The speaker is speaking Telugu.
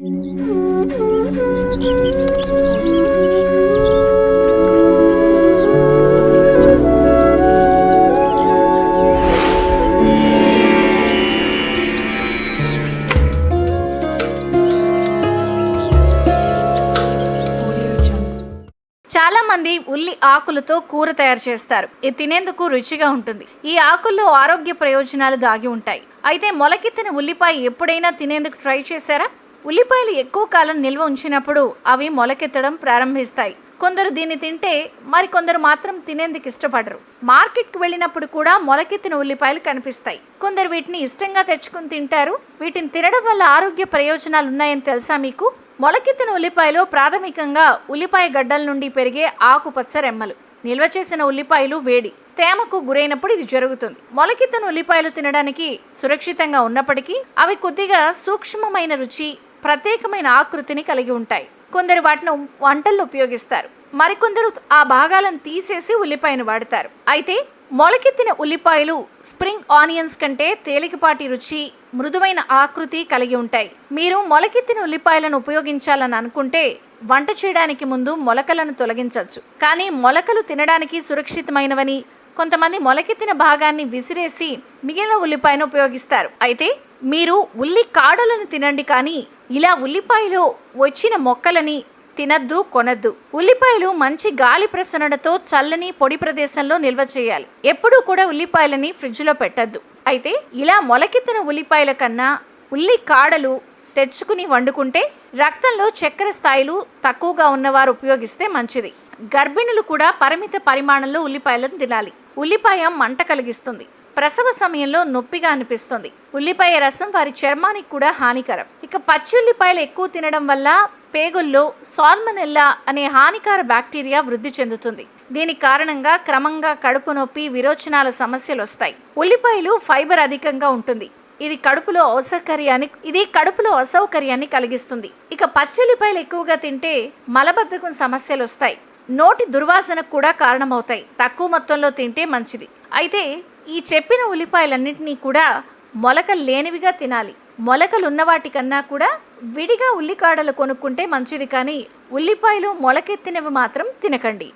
చాలా మంది ఉల్లి ఆకులతో కూర తయారు చేస్తారు. ఇది తినేందుకు రుచిగా ఉంటుంది. ఈ ఆకుల్లో ఆరోగ్య ప్రయోజనాలు దాగి ఉంటాయి. అయితే మొలకెత్తిన ఉల్లిపాయ ఎప్పుడైనా తినేందుకు ట్రై చేశారా? ఉల్లిపాయలు ఎక్కువ కాలం నిల్వ ఉంచినప్పుడు అవి మొలకెత్తడం ప్రారంభిస్తాయి. కొందరు దీన్ని తింటే మరికొందరు మాత్రం తినేందుకు ఇష్టపడరు. మార్కెట్కి వెళ్ళినప్పుడు కూడా మొలకెత్తిన ఉల్లిపాయలు కనిపిస్తాయి. కొందరు వీటిని ఇష్టంగా తెచ్చుకుని తింటారు. వీటిని తినడం వల్ల ఆరోగ్య ప్రయోజనాలు ఉన్నాయని తెలుసా మీకు? మొలకెత్తిన ఉల్లిపాయలో ప్రాథమికంగా ఉల్లిపాయ గడ్డల నుండి పెరిగే ఆకుపచ్చ రెమ్మలు. నిల్వ చేసిన ఉల్లిపాయలు వేడి, తేమకు గురైనప్పుడు ఇది జరుగుతుంది. మొలకెత్తిన ఉల్లిపాయలు తినడానికి సురక్షితంగా ఉన్నప్పటికీ అవి కొద్దిగా సూక్ష్మమైన రుచి, ప్రత్యేకమైన ఆకృతిని కలిగి ఉంటాయి. కొందరు వాటిని వంటల్లో ఉపయోగిస్తారు. మరికొందరు ఆ భాగాలను తీసేసి ఉల్లిపాయను వాడతారు. అయితే మొలకెత్తిన ఉల్లిపాయలు స్ప్రింగ్ ఆనియన్స్ కంటే తేలికపాటి రుచి, మృదువైన ఆకృతి కలిగి ఉంటాయి. మీరు మొలకెత్తిన ఉల్లిపాయలను ఉపయోగించాలని అనుకుంటే వంట చేయడానికి ముందు మొలకలను తొలగించవచ్చు. కానీ మొలకలు తినడానికి సురక్షితమైనవని కొంతమంది మొలకెత్తిన భాగాన్ని విసిరేసి మిగిలిన ఉల్లిపాయను ఉపయోగిస్తారు. అయితే మీరు ఉల్లి కాడలను తినండి, కానీ ఇలా ఉల్లిపాయలో వచ్చిన మొక్కలని తినద్దు, కొనద్దు. ఉల్లిపాయలు మంచి గాలి ప్రసరణతో చల్లని పొడి ప్రదేశంలో నిల్వ చేయాలి. ఎప్పుడూ కూడా ఉల్లిపాయలని ఫ్రిడ్జ్లో పెట్టద్దు. అయితే ఇలా మొలకెత్తిన ఉల్లిపాయల కన్నా ఉల్లి కాడలు తెచ్చుకుని వండుకుంటే రక్తంలో చక్కెర స్థాయిలు తక్కువగా ఉన్నవారు ఉపయోగిస్తే మంచిది. గర్భిణులు కూడా పరిమిత పరిమాణంలో ఉల్లిపాయలను తినాలి. ఉల్లిపాయ మంట కలిగిస్తుంది, ప్రసవ సమయంలో నొప్పిగా అనిపిస్తుంది. ఉల్లిపాయ రసం వారి చర్మానికి కూడా హానికరం. ఇక పచ్చి ఉల్లిపాయలు ఎక్కువ తినడం వల్ల పేగుల్లో సాల్మనెల్లా అనే హానికార బ్యాక్టీరియా వృద్ధి చెందుతుంది. దీని కారణంగా క్రమంగా కడుపు నొప్పి, విరోచనాల సమస్యలు వస్తాయి. ఉల్లిపాయలు ఫైబర్ అధికంగా ఉంటుంది. ఇది కడుపులో అసౌకర్యాన్ని కలిగిస్తుంది. ఇక పచ్చి ఉల్లిపాయలు ఎక్కువగా తింటే మలబద్ధకం సమస్యలు వస్తాయి. నోటి దుర్వాసనకు కూడా కారణమవుతాయి. తక్కువ మొత్తంలో తింటే మంచిది. అయితే ఈ చెప్పిన ఉల్లిపాయలన్నింటినీ కూడా మొలకలు లేనివిగా తినాలి. మొలకలు ఉన్న వాటికన్నా కూడా విడిగా ఉల్లికాడలు కొనుక్కుంటే మంచిది, కానీ ఉల్లిపాయలు మొలకెత్తినవి మాత్రం తినకండి.